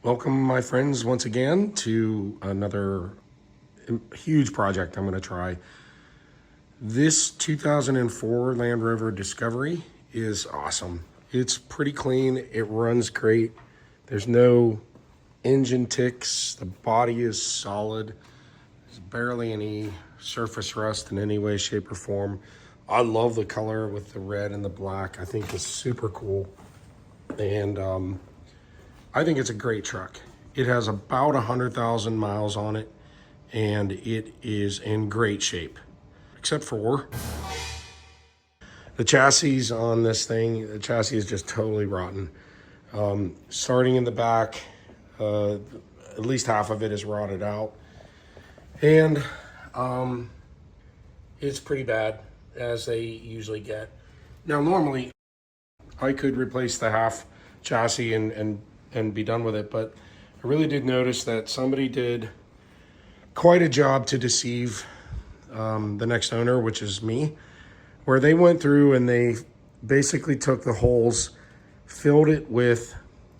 Welcome, my friends, once again to another huge project I'm going to try. This 2004 Land Rover Discovery is awesome. It's pretty clean. It runs great. There's no engine ticks. The body is solid. There's barely any surface rust in any way, shape, or form. I love the color with the red and the black. I think it's super cool. And I think it's a great truck. It has about 100,000 miles on it, and it is in great shape, except for the chassis on this thing. The chassis is just totally rotten. Starting in the back, at least half of it is rotted out. And it's pretty bad, as they usually get. Now, normally, I could replace the half chassis and be done with it, but I really did notice that somebody did quite a job to deceive the next owner, which is me, where they went through and they basically took the holes, filled it with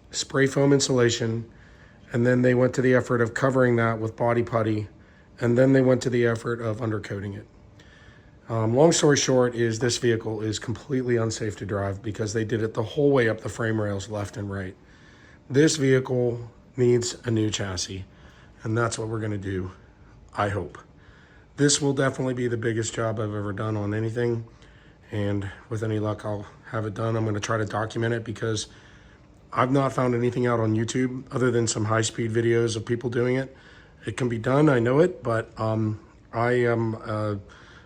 spray foam insulation, and then they went to the effort of covering that with body putty, and then they went to the effort of undercoating it. Long story short is this vehicle is completely unsafe to drive because they did it the whole way up the frame rails, left and right. This vehicle needs a new chassis, and that's what we're going to do, I hope. This will definitely be the biggest job I've ever done on anything, and with any luck, I'll have it done. I'm going to try to document it because I've not found anything out on YouTube other than some high-speed videos of people doing it. It can be done, I know it, but I am a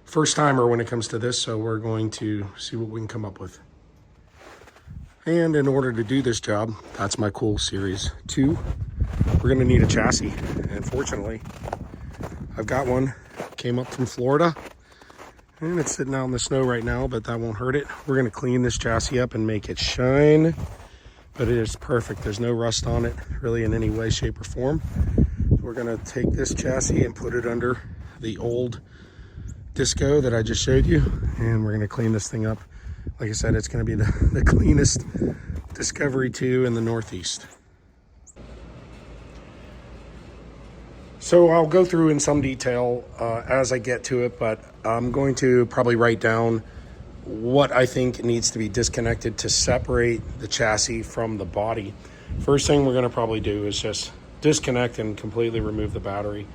first-timer when it comes to this, so we're going to see what we can come up with. And in order to do this job, that's my cool Series 2, we're gonna need a chassis. And fortunately, I've got one. Came up from Florida, and it's sitting out in the snow right now, but that won't hurt it. We're gonna clean this chassis up and make it shine, but it is perfect. There's no rust on it, really, in any way, shape, or form. We're gonna take this chassis and put it under the old Disco that I just showed you, and we're gonna clean this thing up. Like I said, it's going to be the cleanest Discovery 2 in the Northeast. So I'll go through in some detail as I get to it, but I'm going to probably write down what I think needs to be disconnected to separate the chassis from the body. First thing we're going to probably do is just disconnect and completely remove the battery.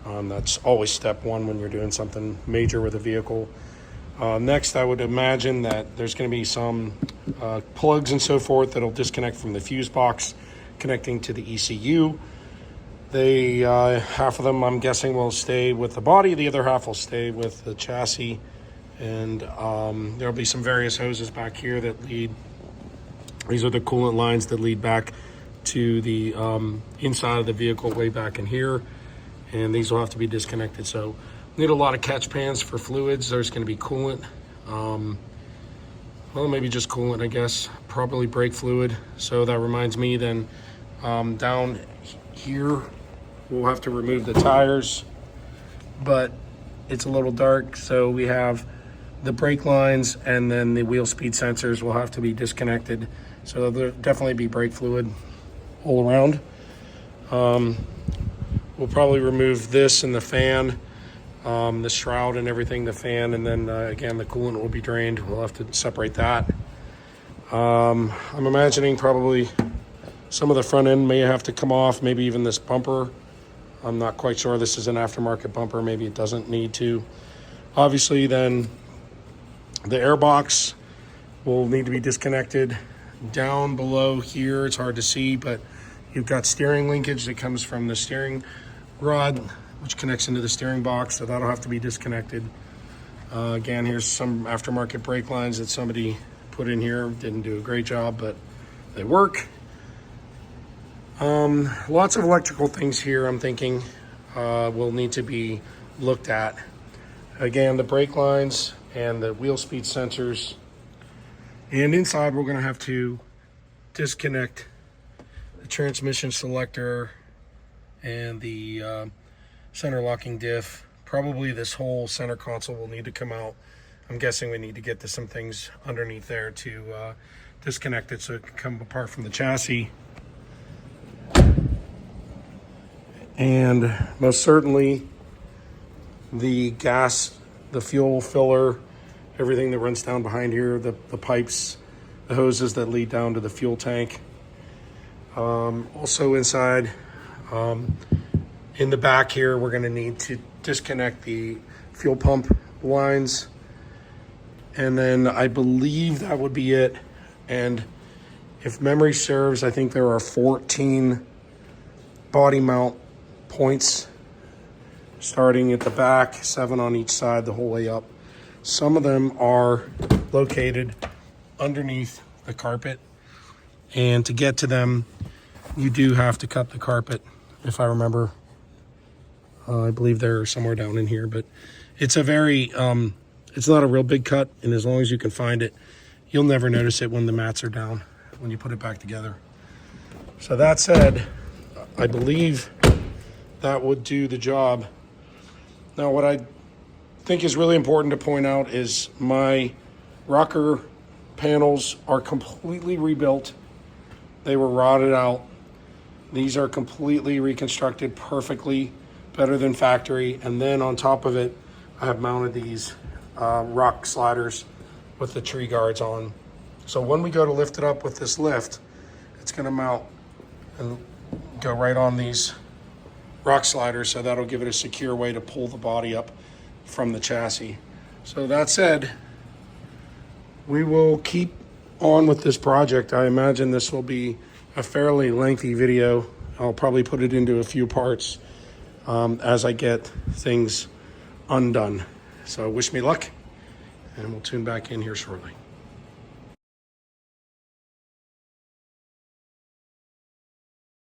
That's always step one when you're doing something major with a vehicle. Next, I would imagine that there's going to be some plugs and so forth that'll disconnect from the fuse box connecting to the ECU. They half of them, I'm guessing, will stay with the body. The other half will stay with the chassis. And there'll be some various hoses back here that lead. These are the coolant lines that lead back to the inside of the vehicle, way back in here. And these will have to be disconnected. So need a lot of catch pans for fluids. There's going to be coolant. Well, maybe just coolant, I guess. Probably brake fluid. So that reminds me then, down here, we'll have to remove the tires. But it's a little dark, so we have the brake lines and then the wheel speed sensors will have to be disconnected. So there'll definitely be brake fluid all around. We'll probably remove this and the fan. The shroud and everything, the fan, and then again the coolant will be drained. We'll have to separate that. I'm imagining probably some of the front end may have to come off, maybe even this bumper. I'm not quite sure. This is an aftermarket bumper. Maybe it doesn't need to. Obviously then the airbox will need to be disconnected. Down below here, it's hard to see, but you've got steering linkage that comes from the steering rod, which connects into the steering box, so that'll have to be disconnected. Again, here's some aftermarket brake lines that somebody put in here. Didn't do a great job, but they work. Lots of electrical things here, I'm thinking, will need to be looked at. Again, the brake lines and the wheel speed sensors. And inside, we're gonna have to disconnect the transmission selector and the center locking diff. Probably this whole center console will need to come out. I'm guessing we need to get to some things underneath there to disconnect it so it can come apart from the chassis. And most certainly the gas, the fuel filler, everything that runs down behind here, the pipes, the hoses that lead down to the fuel tank. Also inside, in the back here, we're gonna need to disconnect the fuel pump lines. And then I believe that would be it. And if memory serves, I think there are 14 body mount points starting at the back, 7 on each side the whole way up. Some of them are located underneath the carpet, and to get to them you do have to cut the carpet, if I remember. I believe they're somewhere down in here, but it's a very it's not a real big cut, and as long as you can find it, you'll never notice it when the mats are down, when you put it back together. So that said, I believe that would do the job. Now, what I think is really important to point out is my rocker panels are completely rebuilt. They were rotted out. These are completely reconstructed perfectly, better than factory. And then on top of it, I have mounted these rock sliders with the tree guards on. So when we go to lift it up with this lift, it's gonna mount and go right on these rock sliders, so that'll give it a secure way to pull the body up from the chassis. So that said, we will keep on with this project. I imagine this will be a fairly lengthy video. I'll probably put it into a few parts as I get things undone. So wish me luck, and we'll tune back in here shortly.